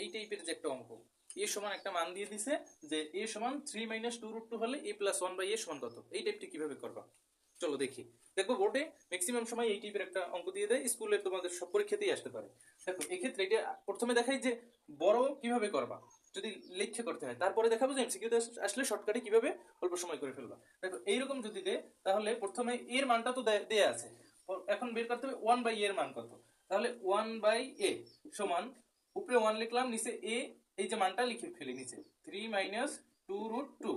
এই টাইপের যে একটা অঙ্ক, এ সমান একটা মান দিয়ে দিছে যে এ সমান 3 - 2√2 হলে a + 1/a সমান কত, এই টাইপটা কিভাবে করবা চলো দেখি। দেখো বোর্ডে ম্যাক্সিমাম সময় এই টাইপের একটা অঙ্ক দিয়ে দেয়, স্কুলে তোমাদের সব পরীক্ষাতেই আসতে পারে। দেখো এক্ষেত্রে এটা প্রথমে দেখাই যে বড় কিভাবে করবা যদি লিখে করতে হয়, তারপরে দেখাবো যে এমসিকিউতে আসলে শর্টকাটে কিভাবে অল্প সময় করে ফেলবা। দেখো এইরকম যদি দে তাহলে প্রথমে এর মানটা তো দেয়া আছে, এখন বের করতে হবে 1/a এর মান কত। তাহলে 1/a সমান উপরে 1 লিখলাম, নিচে a, এই যে মানটা লিখে ফেলি নিচে 3 - 2√2।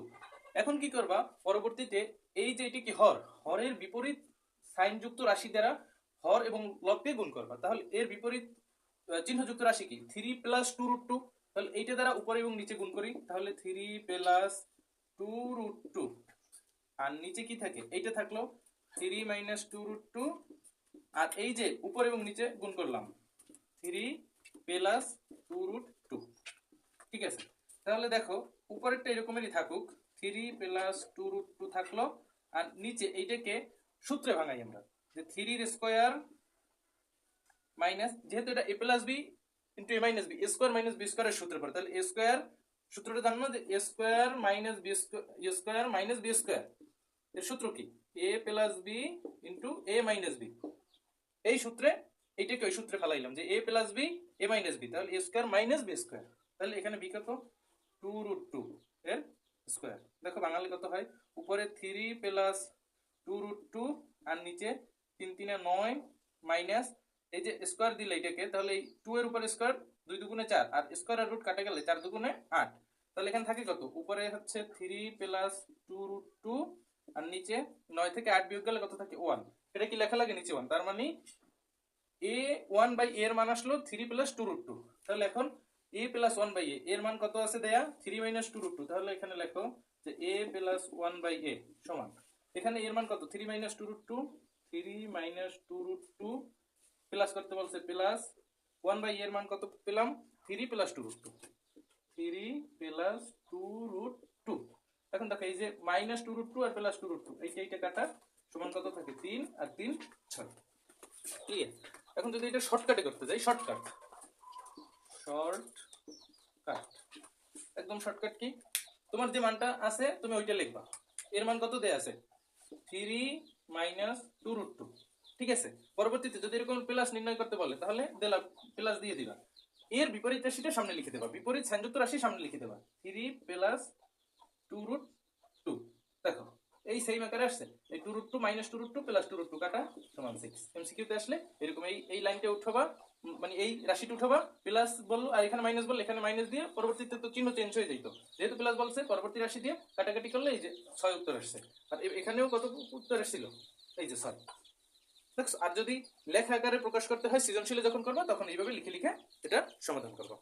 এখন কি করবা পরবর্তীতে এই যে এটি কি হরের বিপরীত সাইনযুক্ত রাশি দ্বারা হর এবং লবকে গুণ করবা। তাহলে এর বিপরীত চিহ্নযুক্ত রাশি কি 3 + 2√2। তাহলে এইটা দ্বারা উপরে এবং নিচে গুণ করি, তাহলে 3 + 2√2 আর নিচে কি থাকে এইটা থাকলো 3 - 2√2 আর এই যে উপর এবং নিচে গুণ করলাম 3 + 2√2। ঠিক আছে, তাহলে দেখো উপরেরটা এরকমই থাকুক 3 + 2√2 থাকলো আর নিচে এইটাকে সূত্রে ভাঙাই আমরা যে 3 এর স্কয়ার মাইনাস, যেহেতু এটা a + b * a - b, a square - b square এর সূত্রে পড়ে, তাহলে a স্কয়ার সূত্রটা জানো না যে a square - b square - b square এর সূত্র কি a + b * a - b। এই সূত্রে এইটাকে ওই সূত্রে ফেলাইলাম যে a + b a - b, তাহলে a স্কয়ার - b স্কয়ার। তাহলে এখানে b কত 2√2 এর স্কয়ার। দেখো বাঙালি কত হয়, উপরে 3 + 2√2 আর নিচে 3 × 3 = 9 মাইনাস এই যে স্কয়ার দিলে এটাকে, তাহলে এই 2 এর উপরে স্কয়ার 2 × 2 = 4 আর স্কয়ার আর রুট কাটা গেলে 4 × 2 = 8। তাহলে এখানে থাকে কত, উপরে হচ্ছে 3 + 2√2 আর নিচে 9 থেকে 8 বিয়োগ গেলে কত থাকে 1। এটা কি লেখা লাগে নিচে 1, তার মানে a 1/a এর মান আসলো 3 + 2√2। তাহলে এখন a + 1/a এর মান কত আছে দেয়া 3 - 2√2। তাহলে এখানে লেখো যে a + 1/a সমান, এখানে এর মান কত 3 - 2√2, 3 - 2√2 প্লাস করতে বলছে প্লাস 1/a এর মান কত পেলাম 3 + 2√2, 3 + 2√2। এখন দেখো এই যে -2√2 আর +2√2 এইটা কাটা সমান কত থাকে 3 আর 3 6। ক্লিয়ার? এখন যদি এটা শর্টকাটে করতে যাই, শর্টকাট একদম শর্টকাট কি, তোমার যে মানটা আছে তুমি ওইটা লিখবা, এর মান কত দেয়া আছে 3 - 2√2। ঠিক আছে, পরবর্তীতে যদি এরকম প্লাস নির্ণয় করতে বলে তাহলে দিলা প্লাস দিয়ে দিবা, এর বিপরীত রাশিটা সামনে লিখে দেবা, বিপরীত সাইনযুক্ত রাশি সামনে লিখে দেবা 3 + 2√2। দেখো এই সেম আকারে আসছে, এই 2√2 - 2√2 + 2√2 কাটা সমান 6। এমসিকিউতে আসলে এরকম এই লাইনটা উঠাবা, মানে এই রাশিটা উঠাবা, প্লাস বললো আর এখানে মাইনাস বললে এখানে মাইনাস দিয়ে পরবর্তীতে তো চিহ্ন চেঞ্জ হয়ে যাইতো, যেহেতু প্লাস বলছে পরবর্তী রাশি দিয়ে কাটাকাটি করলে এই যে 6 উত্তর আসছে। আর এখানেও কত উত্তর আসছিল এই যে 6। আর যদি লেখা আকারে প্রকাশ করতে হয় সৃজনশীলে যখন করবা তখন এইভাবে লিখে লিখে এটা সমাধান করবা।